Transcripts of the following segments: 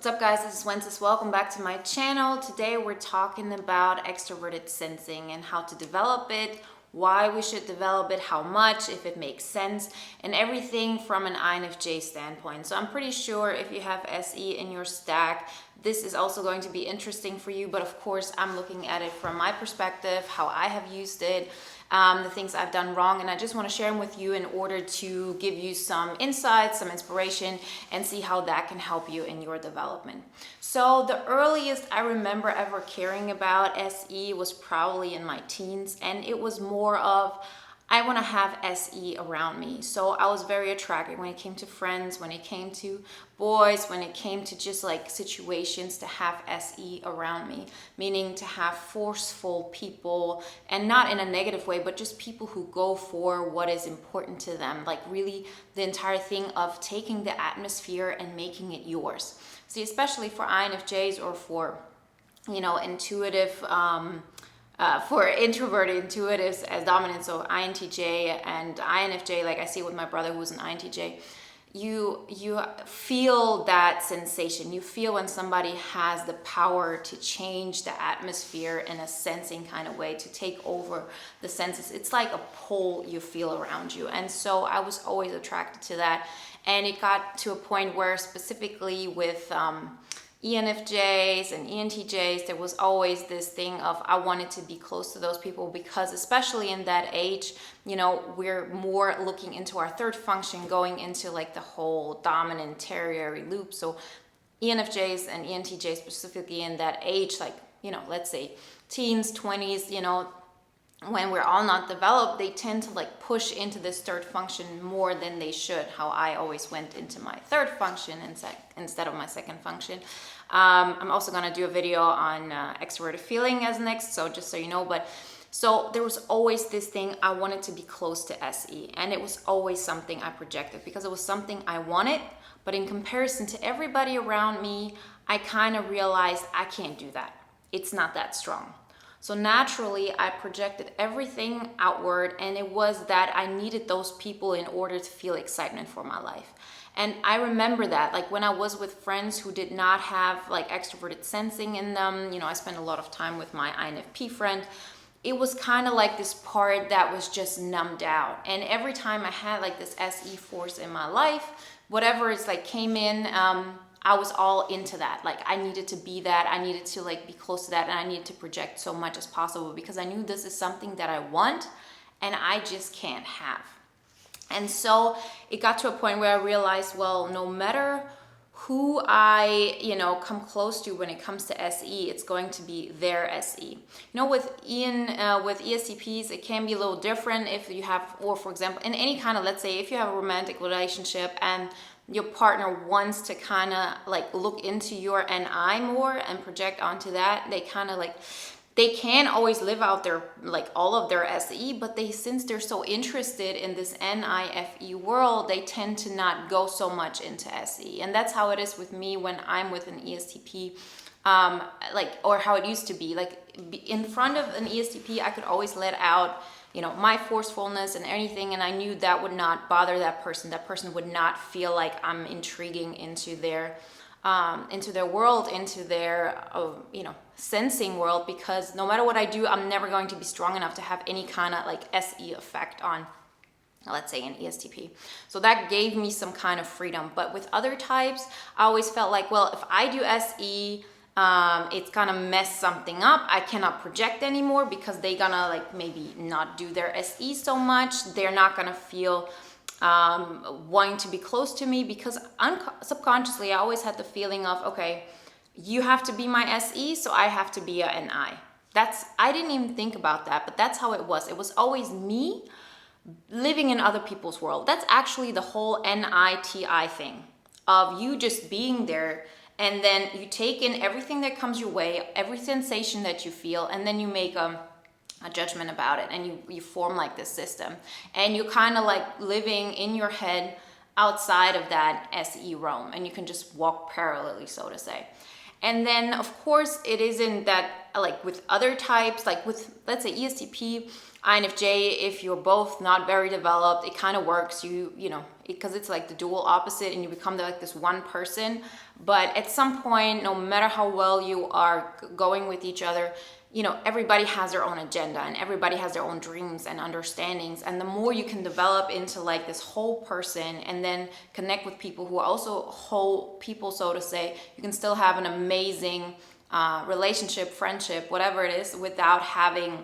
What's up guys, this is Wenzes. Welcome back to my channel. Today we're talking about extroverted sensing and how to develop it, why we should develop it, how much, if it makes sense, and everything from an INFJ standpoint. So I'm pretty sure if you have SE in your stack, this is also going to be interesting for you, but of course I'm looking at it from my perspective, how I have used it, the things I've done wrong, and I just want to share them with you in order to give you some insights, some inspiration, and see how that can help you in your development. So the earliest I remember ever caring about SE was probably in my teens, and it was more of I want to have SE around me. So I was very attracted when it came to friends, when it came to boys, when it came to just like situations to have SE around me, meaning to have forceful people, and not in a negative way, but just people who go for what is important to them. Like really the entire thing of taking the atmosphere and making it yours. See, especially for INFJs or for, intuitive, for introverted intuitives as dominant, so INTJ and INFJ, like I see with my brother who's an INTJ, you feel that sensation. You feel when somebody has the power to change the atmosphere in a sensing kind of way, to take over the senses. It's like a pull you feel around you. And so I was always attracted to that. And it got to a point where specifically with ENFJs and ENTJs, there was always this thing of I wanted to be close to those people, because especially in that age, we're more looking into our third function, going into like the whole dominant tertiary loop. So ENFJs and ENTJs specifically in that age, like, let's say teens, 20s, when we're all not developed, they tend to like push into this third function more than they should. How I always went into my third function instead of my second function. I'm also going to do a video on extroverted feeling as next, so just so you know. But so there was always this thing, I wanted to be close to SE, and it was always something I projected because it was something I wanted. But in comparison to everybody around me, I kind of realized I can't do that. It's not that strong. So naturally, I projected everything outward, and it was that I needed those people in order to feel excitement for my life. And I remember that, like when I was with friends who did not have like extroverted sensing in them, I spent a lot of time with my INFP friend. It was kind of like this part that was just numbed out. And every time I had like this SE force in my life, whatever is like came in, I was all into that. Like I needed to be that, I needed to like be close to that, and I needed to project so much as possible because I knew this is something that I want and I just can't have. And so it got to a point where I realized, well, no matter who I, come close to when it comes to SE, it's going to be their SE. With ESTPs, it can be a little different if you have, or for example, in any kind of, let's say if you have a romantic relationship and your partner wants to kind of like look into your NI more and project onto that, they kind of like, they can always live out their, like all of their SE, but since they're so interested in this NIFE world, they tend to not go so much into SE. And that's how it is with me when I'm with an ESTP, or how it used to be. Like in front of an ESTP, I could always let out my forcefulness and anything, and I knew that would not bother that person. That person would not feel like I'm intriguing into their world, into their, sensing world, because no matter what I do, I'm never going to be strong enough to have any kind of like SE effect on, let's say, an ESTP. So that gave me some kind of freedom. But with other types, I always felt like, well, if I do SE, it's gonna mess something up. I cannot project anymore because they gonna like maybe not do their SE so much. They're not gonna feel wanting to be close to me, because subconsciously I always had the feeling of, okay, you have to be my SE, so I have to be a NI. I didn't even think about that, but that's how it was. It was always me living in other people's world. That's actually the whole NITI thing of you just being there, and then you take in everything that comes your way, every sensation that you feel, and then you make a judgment about it, and you form like this system, and you're kind of like living in your head outside of that SE realm, and you can just walk parallelly, so to say. And then of course it isn't that like with other types, like with, let's say, ESTP, INFJ, if you're both not very developed, it kind of works, you know, because it's like the dual opposite and you become like this one person. But at some point, no matter how well you are going with each other, you know, everybody has their own agenda and everybody has their own dreams and understandings. And the more you can develop into like this whole person and then connect with people who are also whole people, so to say, you can still have an amazing relationship, friendship, whatever it is, without having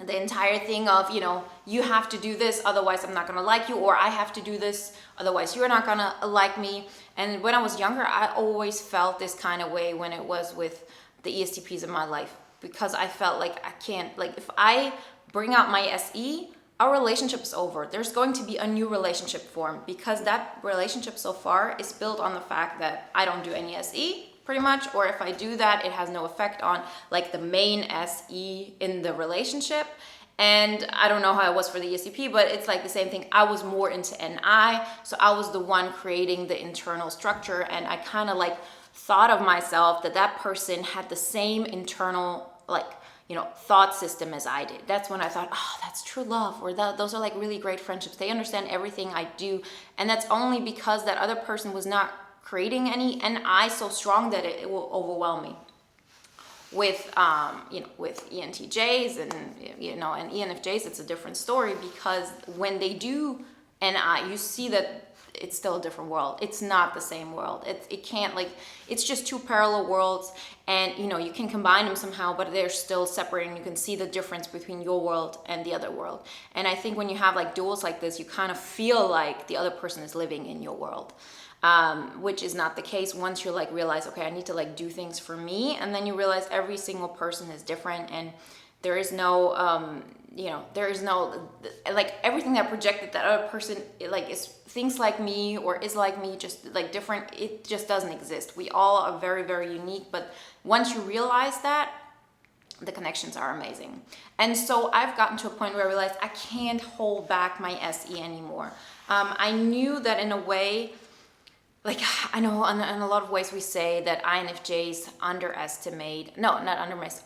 the entire thing of, you know, you have to do this, otherwise I'm not gonna like you, or I have to do this, otherwise you're not gonna like me. And when I was younger, I always felt this kind of way when it was with the ESTPs in my life, because I felt like I can't, like if I bring out my SE, our relationship is over. There's going to be a new relationship formed, because that relationship so far is built on the fact that I don't do any SE pretty much, or if I do that, it has no effect on like the main SE in the relationship. And I don't know how it was for the ESTP, but it's like the same thing. I was more into NI, so I was the one creating the internal structure, and I kind of like thought of myself that that person had the same internal, like, you know, thought system as I did. That's when I thought, oh, that's true love, or those are like really great friendships. They understand everything I do. And that's only because that other person was not creating any NI so strong that it will overwhelm me. With you know, with ENTJs and, you know, and ENFJs, it's a different story, because when they do NI, you see that it's still a different world. It's not the same world. It can't, like, it's just two parallel worlds, and you know, you can combine them somehow, but they're still separate, and you can see the difference between your world and the other world. And I think when you have like duels like this, you kind of feel like the other person is living in your world. Which is not the case once you like realize, okay, I need to like do things for me, and then you realize every single person is different, and there is no you know, there is no like everything that projected that other person like is thinks like me or is like me, just like different, it just doesn't exist. We all are very, very unique, but once you realize that, the connections are amazing. And so I've gotten to a point where I realized I can't hold back my SE anymore. I knew that in a way, like, I know in a lot of ways we say that INFJs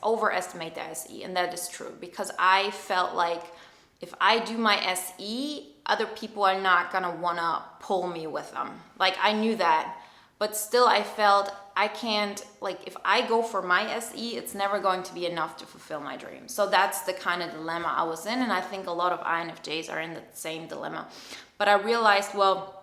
overestimate the SE, and that is true, because I felt like if I do my SE, other people are not gonna wanna pull me with them. Like, I knew that, but still I felt I can't, like, if I go for my SE, it's never going to be enough to fulfill my dream. So that's the kind of dilemma I was in, and I think a lot of INFJs are in the same dilemma. But I realized, well,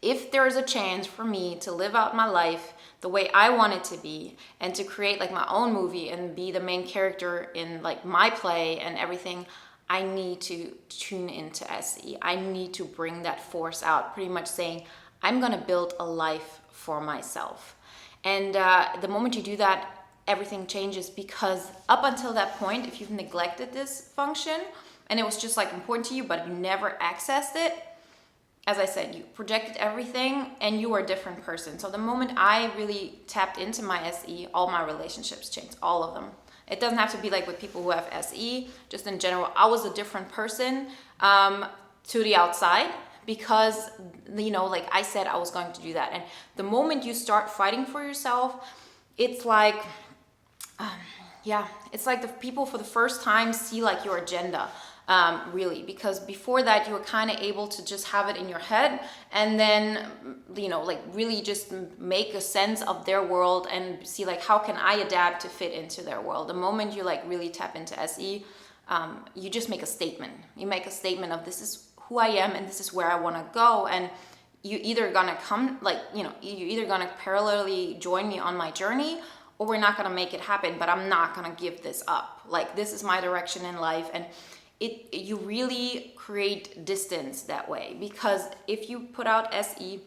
if there is a chance for me to live out my life the way I want it to be, and to create like my own movie and be the main character in like my play and everything, I need to tune into SE. I need to bring that force out, pretty much saying, I'm gonna build a life for myself. And the moment you do that, everything changes, because up until that point, if you've neglected this function and it was just like important to you, but you never accessed it, as I said, you projected everything and you were a different person. So the moment I really tapped into my SE, all my relationships changed, all of them. It doesn't have to be like with people who have SE, just in general. I was a different person to the outside, because, you know, like I said, I was going to do that. And the moment you start fighting for yourself, it's like, yeah, it's like the people for the first time see like your agenda. Really, because before that you were kind of able to just have it in your head, and then, you know, like really just make a sense of their world and see like, how can I adapt to fit into their world. The moment you like really tap into SE, you just make a statement. You make a statement of, this is who I am and this is where I want to go, and you either gonna come, like, you know, you either gonna parallelly join me on my journey, or we're not gonna make it happen, but I'm not gonna give this up. Like, this is my direction in life. And you really create distance that way, because if you put out SE,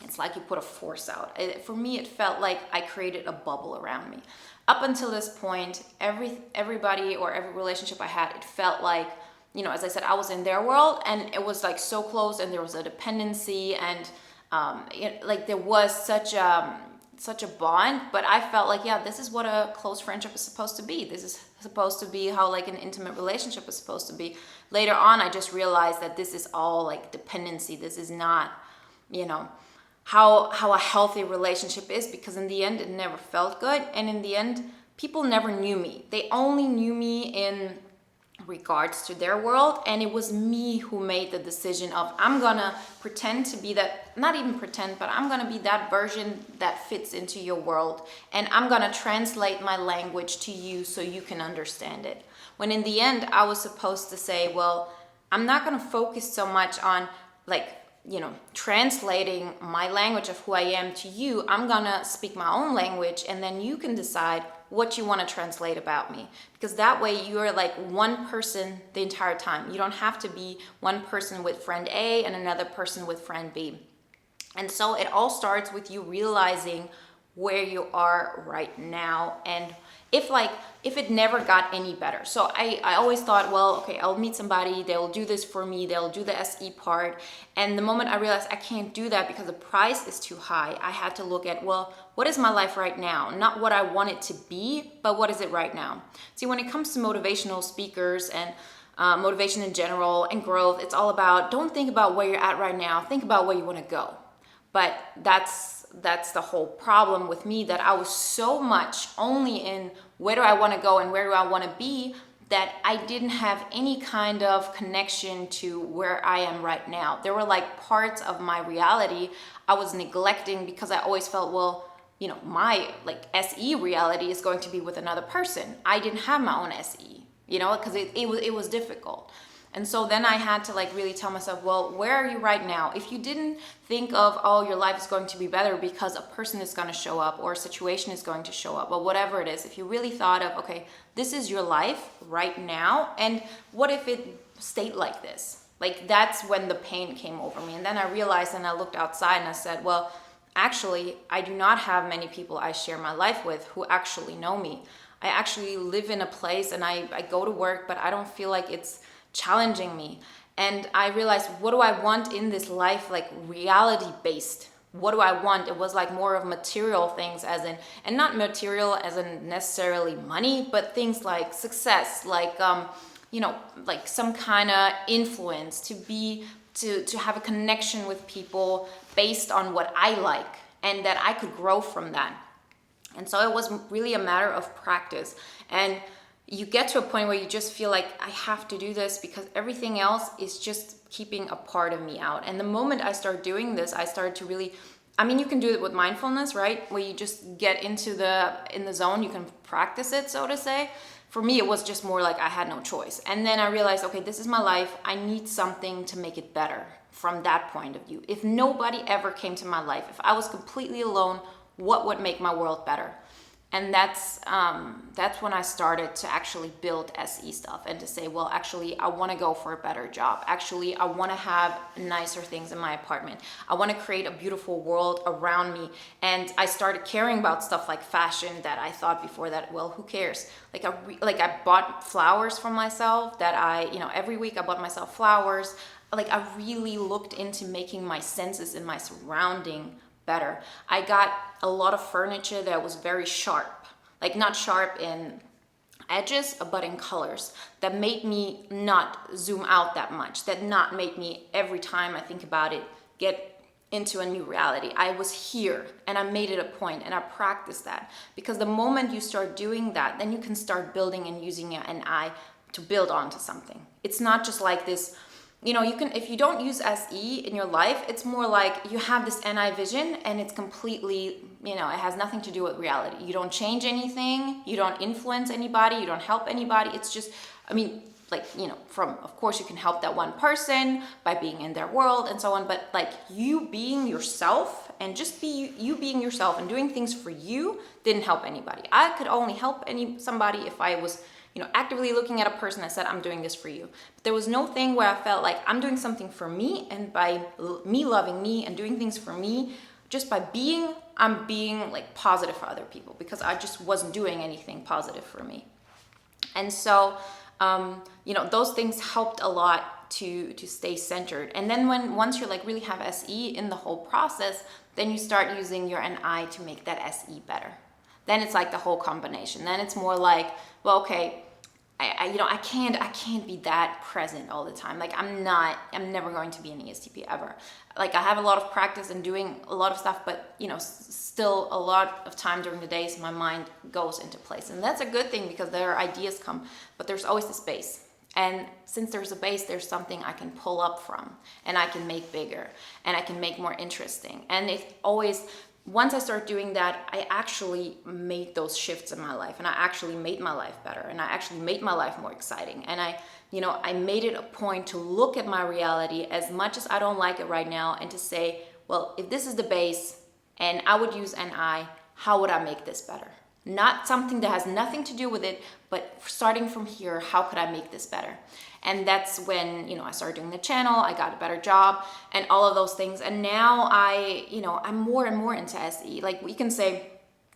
it's like you put a force out. For me, it felt like I created a bubble around me. Up until this point, everybody or every relationship I had, it felt like, you know, as I said, I was in their world, and it was like so close, and there was a dependency, and like there was such a bond. But I felt like, yeah, this is what a close friendship is supposed to be. This is supposed to be how like an intimate relationship is supposed to be. Later on, I just realized that this is all like dependency. This is not, you know, how a healthy relationship is, because in the end it never felt good, and in the end people never knew me. They only knew me in regards to their world, and it was me who made the decision of, I'm gonna pretend to be that, not even pretend, but I'm gonna be that version that fits into your world, and I'm gonna translate my language to you so you can understand it. When in the end I was supposed to say, well, I'm not gonna focus so much on like, translating my language of who I am to you. I'm gonna speak my own language, and then you can decide what you want to translate about me, because that way you're like one person the entire time. You don't have to be one person with friend A and another person with friend B. And so it all starts with you realizing where you are right now, and if it never got any better. So I always thought, well, okay, I'll meet somebody, they'll do this for me, they'll do the SE part. And the moment I realized I can't do that because the price is too high, I had to look at, well, what is my life right now? Not what I want it to be, but what is it right now? See, when it comes to motivational speakers and motivation in general and growth, it's all about, don't think about where you're at right now, think about where you want to go. But that's the whole problem with me, that I was so much only in where do I want to go and where do I want to be, that I didn't have any kind of connection to where I am right now. There were like parts of my reality I was neglecting because I always felt, well, my like SE reality is going to be with another person. I didn't have my own SE, because it was difficult. And so then I had to like really tell myself, well, where are you right now? If you didn't think of, oh, your life is going to be better because a person is going to show up or a situation is going to show up or whatever it is, if you really thought of, okay, this is your life right now, and what if it stayed like this? Like, that's when the pain came over me. And then I realized, and I looked outside and I said, well, actually, I do not have many people I share my life with who actually know me. I actually live in a place and I go to work, but I don't feel like it's challenging me. And I realized, what do I want in this life, like reality based? What do I want? It was like more of material things, as in, and not material as in necessarily money, but things like success, like like some kind of influence, to have a connection with people based on what I like, and that I could grow from that. And so it was really a matter of practice. And you get to a point where you just feel like, I have to do this because everything else is just keeping a part of me out. And the moment I start doing this, I started to really, you can do it with mindfulness, right? Where you just get in the zone, you can practice it, so to say. For me, it was just more like I had no choice. And then I realized, okay, this is my life. I need something to make it better from that point of view. If nobody ever came to my life, if I was completely alone, what would make my world better? And that's when I started to actually build SE stuff and to say, well, actually, I want to go for a better job. Actually, I want to have nicer things in my apartment. I want to create a beautiful world around me. And I started caring about stuff like fashion that I thought before that, well, who cares? Like I bought flowers for myself that every week I bought myself flowers. Like, I really looked into making my senses in my surrounding better. I got a lot of furniture that was very sharp, like not sharp in edges, but in colors, that made me not zoom out that much, that not made me, every time I think about it, get into a new reality. I was here and I made it a point and I practiced that, because the moment you start doing that, then you can start building and using an eye to build onto something. It's not just like this, you can, if you don't use SE in your life, it's more like you have this NI vision and it's completely, it has nothing to do with reality. You don't change anything, you don't influence anybody, you don't help anybody. It's just, of course you can help that one person by being in their world and so on, but like you being yourself and just you being yourself and doing things for you didn't help anybody. I could only help somebody if I was actively looking at a person that said, I'm doing this for you. But there was no thing where I felt like I'm doing something for me, and by me loving me and doing things for me, just by I'm being like positive for other people, because I just wasn't doing anything positive for me. And so, those things helped a lot to stay centered. And then once you like really have SE in the whole process, then you start using your NI to make that SE better. Then it's like the whole combination. Then it's more like, well, okay, I can't be that present all the time. Like I'm never going to be an ESTP ever. Like I have a lot of practice and doing a lot of stuff, but still a lot of time during the days my mind goes into place. And that's a good thing because there are ideas come, but there's always this base. And since there's a base, there's something I can pull up from and I can make bigger and I can make more interesting. And it always, once I started doing that, I actually made those shifts in my life and I actually made my life better and I actually made my life more exciting. And I made it a point to look at my reality as much as I don't like it right now and to say, well, if this is the base and I would use NI, how would I make this better? Not something that has nothing to do with it, but starting from here, how could I make this better? And that's when, I started doing the channel, I got a better job and all of those things. And now I'm more and more into SE. Like we can say,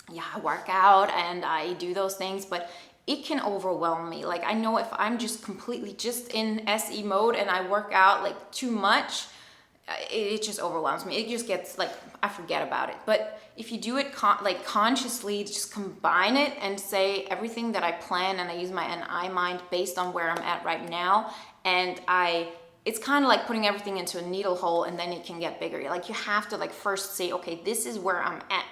yeah, I work out and I do those things, but it can overwhelm me. Like I know if I'm just completely just in SE mode and I work out like too much, it just overwhelms me. It just gets like, I forget about it. But if you do it consciously, just combine it and say everything that I plan and I use my NI mind based on where I'm at right now. And it's kind of like putting everything into a needle hole and then it can get bigger. Like you have to first say, okay, this is where I'm at.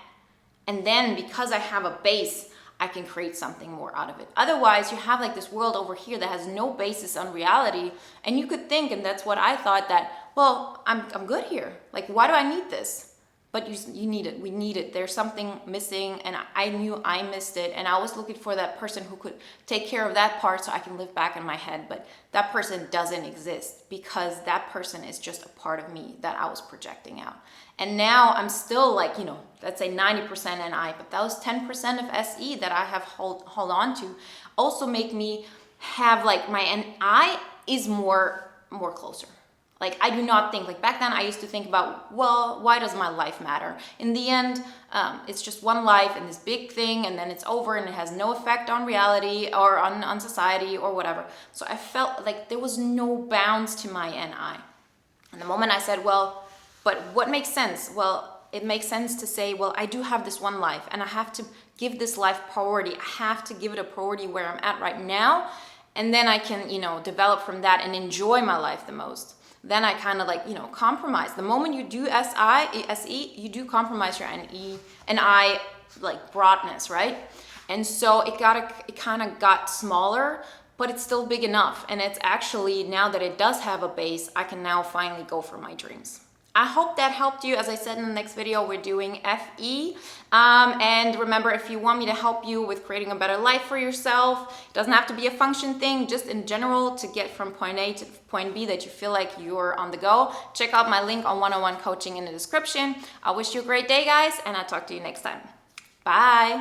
And then because I have a base, I can create something more out of it. Otherwise, you have this world over here that has no basis on reality. And you could think, and that's what I thought, that, well, I'm good here. Like, why do I need this? But you need it. We need it. There's something missing, and I knew I missed it. And I was looking for that person who could take care of that part so I can live back in my head. But that person doesn't exist because that person is just a part of me that I was projecting out. And now I'm still let's say 90% NI, but those 10% of SE that I have hold on to also make me have my NI is more closer. Like I do not think, back then I used to think about, well, why does my life matter? In the end, it's just one life and this big thing and then it's over and it has no effect on reality or on society or whatever. So I felt like there was no bounds to my NI. And the moment I said, well, but what makes sense? Well, it makes sense to say, well, I do have this one life and I have to give this life priority. I have to give it a priority where I'm at right now. And then I can, develop from that and enjoy my life the most. Then I kind of compromise. The moment you do SE, you do compromise your NI broadness, right? And so it kind of got smaller, but it's still big enough. And it's actually, now that it does have a base, I can now finally go for my dreams. I hope that helped you. As I said in the next video, we're doing FE. And remember, if you want me to help you with creating a better life for yourself, it doesn't have to be a function thing, just in general to get from point A to point B that you feel like you're on the go, check out my link on one-on-one coaching in the description. I wish you a great day, guys, and I'll talk to you next time. Bye.